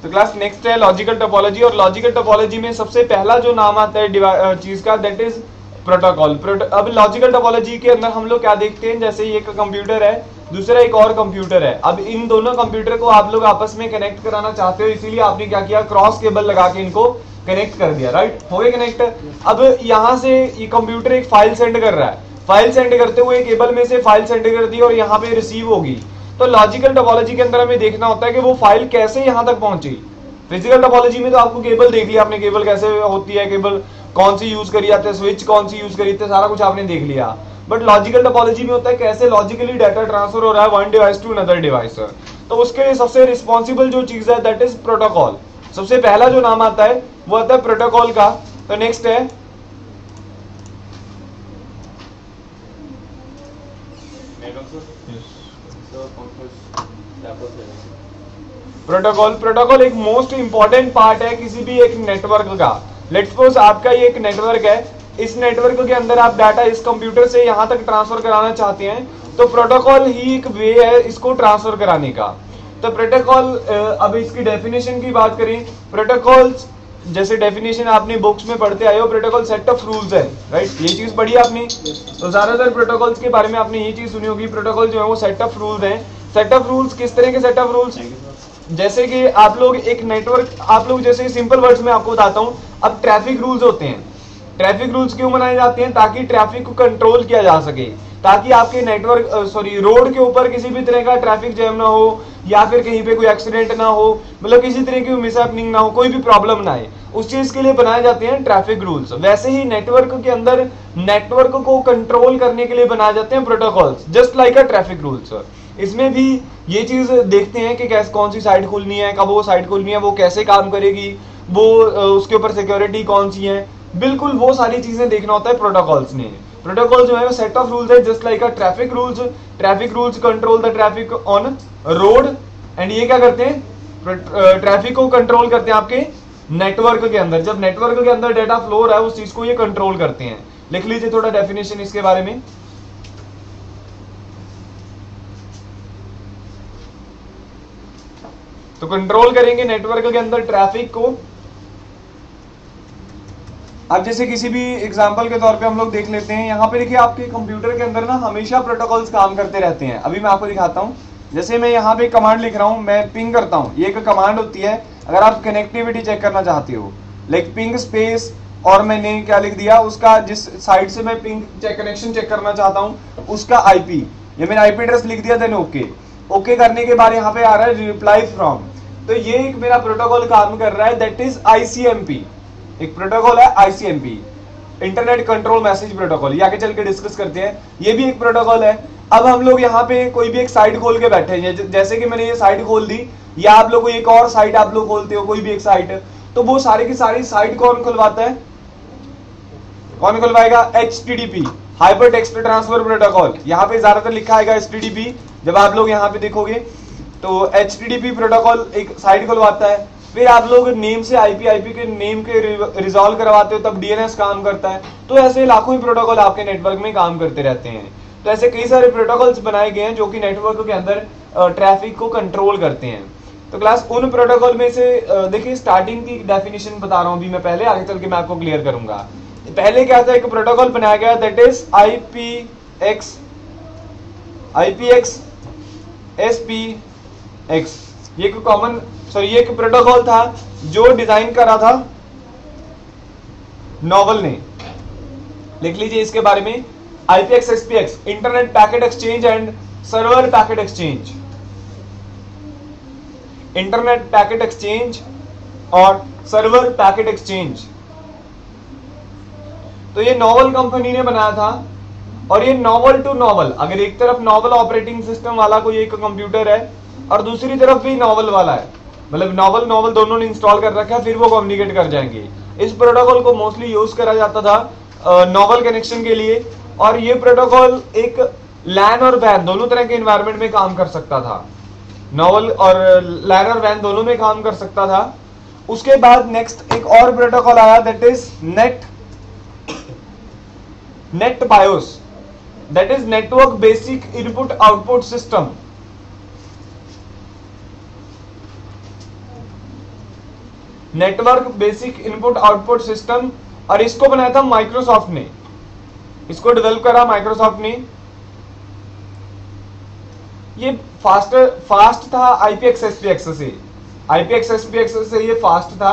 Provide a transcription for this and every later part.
तो class next है logical topology, और लॉजिकल टोपोलॉजी में सबसे पहला जो नाम आता है चीज का, दैट इज प्रोटोकॉल। अब लॉजिकल टोपोलॉजी के अंदर हम लोग क्या देखते हैं, जैसे ये एक कंप्यूटर है, दूसरा एक और कंप्यूटर है। अब इन दोनों कंप्यूटर को आप लोग आपस में कनेक्ट कराना चाहते हो, इसीलिए आपने क्या किया, क्रॉस केबल लगा के इनको कनेक्ट कर दिया, राइट, हो गया कनेक्ट। अब यहाँ से ये कंप्यूटर एक फाइल सेंड कर रहा है, फाइल सेंड करते हुए केबल में से फाइल सेंड कर दी और यहाँ पे रिसीव होगी। तो लॉजिकल टोपोलॉजी के अंदर हमें देखना होता है कि वो फाइल कैसे यहाँ तक पहुंची। फिजिकल टोपोलॉजी में तो आपको केबल देख लिया आपने, केबल कैसे होती है, केबल कौन सी यूज करी जाती है, स्विच कौन सी यूज करी जाती है, सारा कुछ आपने देख लिया। बट लॉजिकल टोपोलॉजी में होता है कैसे लॉजिकली डाटा ट्रांसफर हो रहा है one device to another device. तो उसके लिए सबसे रिस्पॉन्सिबल जो चीज है दैट इज प्रोटोकॉल। सबसे पहला जो नाम आता है वो आता है प्रोटोकॉल का। तो नेक्स्ट है प्रोटोकॉल। प्रोटोकॉल एक मोस्ट इंपॉर्टेंट पार्ट है किसी भी एक नेटवर्क का। लेट्स सपोज आपका ये एक नेटवर्क है, इस नेटवर्क के अंदर आप डाटा इस कंप्यूटर से यहां तक ट्रांसफर कराना चाहते हैं, तो प्रोटोकॉल ही एक वे है इसको ट्रांसफर कराने का। तो प्रोटोकॉल, अब इसकी डेफिनेशन की बात करें, प्रोटोकॉल जैसे डेफिनेशन आपने बुक्स में पढ़ते आए हो, प्रोटोकॉल सेट ऑफ रूल्स है, राइट, ये चीज पढ़ी आपने। तो ज्यादातर प्रोटोकॉल्स के बारे में आपने ये चीज सुनी होगी, प्रोटोकॉल जो है वो सेट ऑफ रूल्स है। सेट ऑफ रूल्स किस तरह के सेट ऑफ रूल्स, जैसे कि आप लोग एक नेटवर्क, आप लोग जैसे सिंपल वर्ड्स में आपको बताता हूं, अब ट्रैफिक रूल्स होते हैं। ट्रैफिक रूल्स क्यों बनाए जाते हैं, ताकि ट्रैफिक को कंट्रोल किया जा सके, ताकि आपके नेटवर्क रोड के ऊपर किसी भी तरह का ट्रैफिक जैम ना हो, या फिर कहीं पे कोई एक्सीडेंट ना हो, मतलब किसी तरह की मिसहैपनिंग ना हो, कोई भी प्रॉब्लम ना आए, उस चीज के लिए बनाए जाते हैं ट्रैफिक रूल्स। वैसे ही नेटवर्क के अंदर नेटवर्क को कंट्रोल करने के लिए बनाए जाते हैं protocols, just like a traffic rules. इसमें भी ये चीज देखते हैं कि कैसे, कौन सी साइट खुलनी है, कब वो साइट खुलनी है, वो कैसे काम करेगी, वो उसके ऊपर सिक्योरिटी कौन सी है, बिल्कुल वो सारी चीजें देखना होता है प्रोटोकॉल्स ने। प्रोटोकॉल जो है वो सेट ऑफ रूल्स है just like a traffic rules. Traffic rules control the traffic on road, and ये क्या करते हैं, ट्रैफिक को कंट्रोल करते हैं आपके नेटवर्क के अंदर। जब नेटवर्क के अंदर डाटा फ्लो हो रहा है उस चीज को ये कंट्रोल करते हैं। लिख लीजिए थोड़ा डेफिनेशन इसके बारे में। तो कंट्रोल करेंगे नेटवर्क के अंदर ट्रैफिक को। अब जैसे किसी भी एग्जांपल के तौर पे हम लोग देख लेते हैं, यहाँ पे देखिए आपके कंप्यूटर के अंदर ना हमेशा प्रोटोकॉल्स काम करते रहते हैं। अभी मैं आपको दिखाता हूँ, जैसे मैं यहाँ पे कमांड लिख रहा हूँ, मैं पिंग करता हूँ, ये एक कमांड होती है अगर आप कनेक्टिविटी चेक करना चाहते हो, लाइक पिंग स्पेस, और मैंने क्या लिख दिया, उसका जिस साइड से मैं पिंग कनेक्शन चेक करना चाहता हूँ उसका आईपी, ये मैंने आईपी एड्रेस लिख दिया, देन ओके। ओके करने के बाद यहाँ पे आ रहा है रिप्लाई फ्रॉम, तो ये एक मेरा प्रोटोकॉल काम कर रहा है, दैट इज आईसीएमपी। एक प्रोटोकॉल है ICMP, internet control message protocol, ये आगे चल के डिस्कस करते हैं, ये भी एक प्रोटोकॉल है। अब हम लोग यहाँ पे कोई भी एक साइट खोल के बैठे हैं, जैसे कि मैंने ये साइट खोल दी, या आप लोग एक और साइट आप लोग खोलते हो, कोई भी एक साइट, तो वो सारी की सारी साइट कौन खुलवाता है, कौन खुलवाएगा, HTTP, hyper text transfer protocol. यहाँ पे ज्यादातर लिखा है HTTP, जब आप लोग यहाँ पे देखोगे तो HTTP प्रोटोकॉल एक साइट खुलवाता है। फिर आप लोग नेम से आईपी के नेम के रिजॉल्व करवाते हो, तब डीएनएस काम करता है। तो ऐसे लाखों ही प्रोटोकॉल आपके नेटवर्क में काम करते रहते हैं। तो ऐसे कई सारे प्रोटोकॉल्स बनाए गए हैं जो कि नेटवर्क के अंदर ट्रैफिक को कंट्रोल करते हैं। तो क्लास उन प्रोटोकॉल में से देखिए स्टार्टिंग की डेफिनेशन बता रहा हूं अभी मैं, पहले आगे चल के मैं आपको क्लियर करूंगा। पहले क्या था, एक प्रोटोकॉल बनाया गया, दैट इज IPX SPX। ये एक कॉमन ये एक प्रोटोकॉल था जो डिजाइन करा था नोवेल ने। लिख लीजिए इसके बारे में, IPX SPX, internet packet exchange and server packet exchange, internet packet exchange और सर्वर पैकेट एक्सचेंज। तो ये नोवेल कंपनी ने बनाया था, और ये नोवेल टू नोवेल, अगर एक तरफ नोवेल ऑपरेटिंग सिस्टम वाला कोई एक कंप्यूटर है और दूसरी तरफ भी नोवेल वाला है, मतलब नोवेल दोनों ने इंस्टॉल कर रखा है, फिर वो कम्युनिकेट कर जाएंगे। इस प्रोटोकॉल को मोस्टली यूज करा जाता था नोवेल कनेक्शन के लिए, और ये प्रोटोकॉल एक लैन और वैन दोनों तरह के एनवायरनमेंट में काम कर सकता था, नोवेल और लैन और वैन दोनों में काम कर सकता था। उसके बाद नेक्स्ट एक और प्रोटोकॉल आया, that is net BIOS, that is network basic input output system. Network basic input output system, और इसको बनाया था माइक्रोसॉफ्ट ने, इसको डेवलप करा माइक्रोसॉफ्ट ने। ये फास्ट था आईपीएक्स एसपीएक्स से, आईपीएक्स एसपीएक्स से ये फास्ट था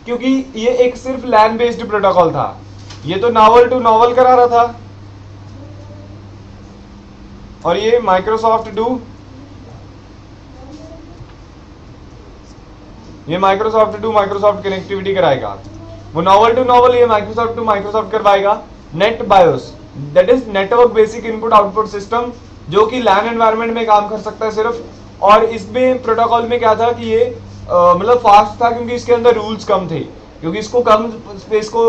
क्योंकि ये एक सिर्फ लैन बेस्ड प्रोटोकॉल था, ये तो नॉवल टू नॉवल करा रहा था, और ये माइक्रोसॉफ्ट टू माइक्रोसॉफ्ट कनेक्टिविटी कराएगा, वो नॉवल टू नॉवल ये माइक्रोसॉफ्ट टू माइक्रोसॉफ्ट करवाएगा। Net BIOS that is network basic input output system, जो कि लैन एनवायरनमेंट में काम कर सकता है सिर्फ, और इसमें प्रोटोकॉल में क्या था कि ये मतलब फास्ट था क्योंकि इसके अंदर रूल्स कम थे, क्योंकि इसको कम स्पेस को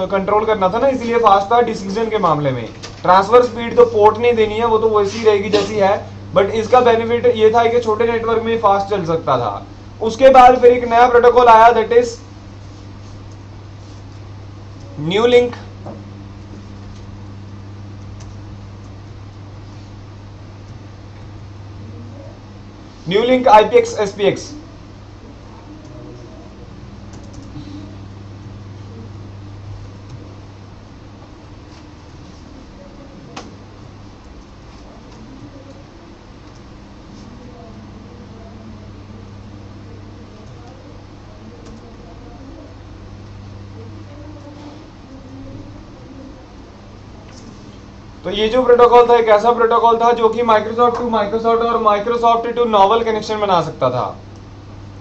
कंट्रोल करना था ना, इसीलिए फास्ट था। डिसीजन के मामले में ट्रांसफर स्पीड तो पोर्ट नहीं देनी है, वो तो वैसी रहेगी जैसी है, बट इसका बेनिफिट ये था कि छोटे नेटवर्क में फास्ट चल सकता था। उसके बाद फिर एक नया प्रोटोकॉल आया that is new link. New link IPX SPX, तो ये जो प्रोटोकॉल था एक ऐसा प्रोटोकॉल था जो कि माइक्रोसॉफ्ट टू माइक्रोसॉफ्ट और माइक्रोसॉफ्ट टू नॉवल कनेक्शन बना सकता था।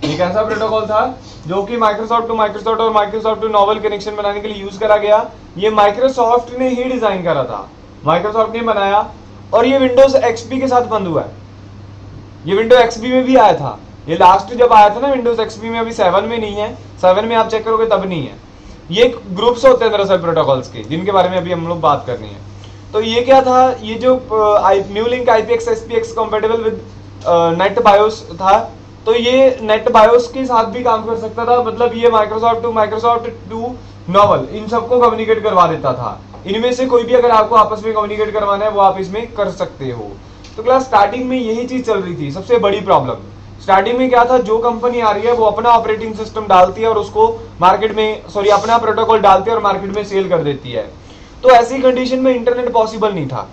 एक ऐसा प्रोटोकॉल था जो कि माइक्रोसॉफ्ट टू माइक्रोसॉफ्ट और माइक्रोसॉफ्ट टू नॉवल कनेक्शन बनाने के लिए यूज करा गया। ये माइक्रोसॉफ्ट ने ही डिजाइन करा था, माइक्रोसॉफ्ट ने बनाया, और ये विंडोज एक्सपी के साथ बंद हुआ है। ये विंडोज एक्सपी में भी आया था, ये लास्ट जब आया था ना विंडोज एक्सपी में, अभी 7 में नहीं है, 7 में आप चेक करोगे तब नहीं है। ये ग्रुप्स होते हैं दरअसल प्रोटोकॉल्स के, जिनके बारे में अभी हम लोग बात करनी है। तो ये क्या था, ये जो new link IPX SPX compatible with net BIOS था, तो ये नेट बायोस के साथ भी काम कर सकता था, मतलब ये माइक्रोसॉफ्ट टू नॉवल इन सबको कम्युनिकेट करवा देता था। इनमें से कोई भी अगर आपको आपस में कम्युनिकेट करवाना है वो आप इसमें कर सकते हो। तो क्लास स्टार्टिंग में यही चीज चल रही थी। सबसे बड़ी प्रॉब्लम स्टार्टिंग में क्या था, जो कंपनी आ रही है वो अपना ऑपरेटिंग सिस्टम डालती है और उसको मार्केट में अपना प्रोटोकॉल डालती है और मार्केट में सेल कर देती है। तो ऐसी कंडीशन में इंटरनेट पॉसिबल नहीं था।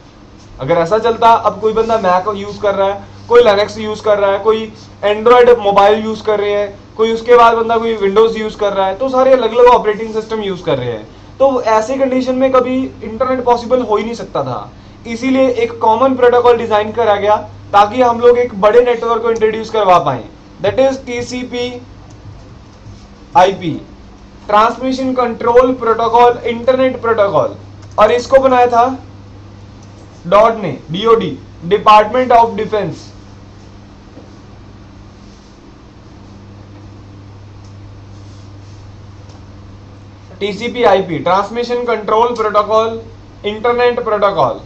अगर ऐसा चलता, अब कोई बंदा मैक यूज कर रहा है, कोई लिनक्स यूज कर रहा है, कोई एंड्रॉइड मोबाइल यूज कर रहे हैं, कोई उसके बाद बंदा कोई विंडोज यूज कर रहा है, तो सारे अलग अलग ऑपरेटिंग सिस्टम यूज कर रहे हैं। तो ऐसी कंडीशन में कभी इंटरनेट पॉसिबल हो ही नहीं सकता था। इसीलिए एक कॉमन प्रोटोकॉल डिजाइन करा गया ताकि हम लोग एक बड़े नेटवर्क को इंट्रोड्यूस करवा पाए, that is TCP IP, transmission control protocol, internet protocol. और इसको बनाया था डॉट ने, DoD, department of defence. TCP IP, transmission control protocol, internet protocol,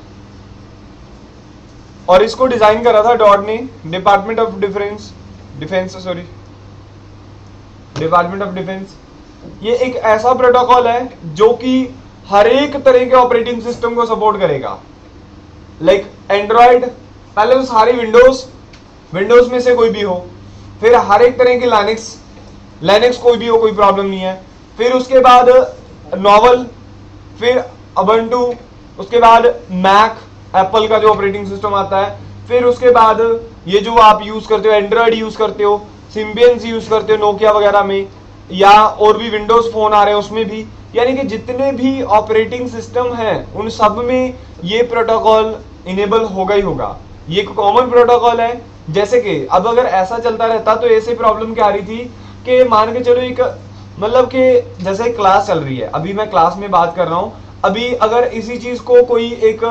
और इसको डिजाइन करा था डॉट ने, डिपार्टमेंट ऑफ डिफेंस। ये एक ऐसा प्रोटोकॉल है जो कि हर एक तरह के ऑपरेटिंग सिस्टम को सपोर्ट करेगा, लाइक एंड्रॉइड, पहले तो सारी विंडोज में से कोई भी हो, फिर हर एक तरह की लाइनेक्स कोई भी हो, कोई प्रॉब्लम नहीं है, फिर उसके बाद नॉवल, फिर अबंटू, उसके बाद मैक, एप्पल का जो ऑपरेटिंग सिस्टम आता है, फिर उसके बाद ये जो आप यूज करते हो एंड्रॉइड यूज करते हो, सिम्बियंस यूज करते हो नोकिया वगैरह में, या और भी विंडोज फोन आ रहे हैं उसमें भी, यानी कि जितने भी ऑपरेटिंग सिस्टम हैं उन सब में ये प्रोटोकॉल इनेबल होगा ही होगा। ये एक कॉमन प्रोटोकॉल है। जैसे कि अब अगर ऐसा चलता रहता तो ऐसे प्रॉब्लम क्या आ रही थी कि मान के चलो एक मतलब कि जैसे क्लास चल रही है, अभी मैं क्लास में बात कर रहा हूं, अभी अगर इसी चीज को कोई एक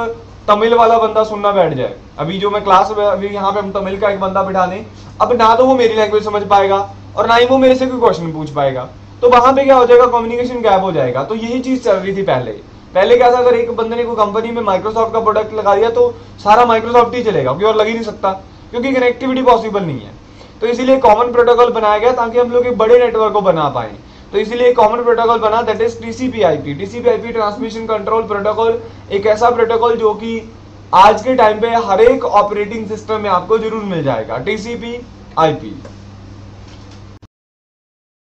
तमिल वाला बंदा सुनना बैठ जाए, अभी जो मैं क्लास में अभी यहाँ पे हम तमिल का एक बंदा बिठा दें, अब ना तो वो मेरी लैंग्वेज समझ पाएगा और ना ही वो मेरे से कोई क्वेश्चन पूछ पाएगा, तो वहां पे क्या हो जाएगा, कम्युनिकेशन गैप हो जाएगा। तो यही चीज चल रही थी पहले क्या था, अगर एक बंदे ने कोई कंपनी में माइक्रोसॉफ्ट का प्रोडक्ट लगा दिया तो सारा माइक्रोसॉफ्ट ही चलेगा, क्योंकि और लग ही नहीं सकता, क्योंकि कनेक्टिविटी पॉसिबल नहीं है। तो इसीलिए कॉमन प्रोटोकॉल बनाया गया ताकि हम लोग एक बड़े नेटवर्क को बना पाए। तो इसीलिए कॉमन प्रोटोकॉल बना, that is TCP-IP. TCP-IP transmission control protocol, एक ऐसा प्रोटोकॉल जो कि आज के टाइम पे हर एक ऑपरेटिंग सिस्टम में आपको जरूर मिल जाएगा, टीसीपी-आईपी।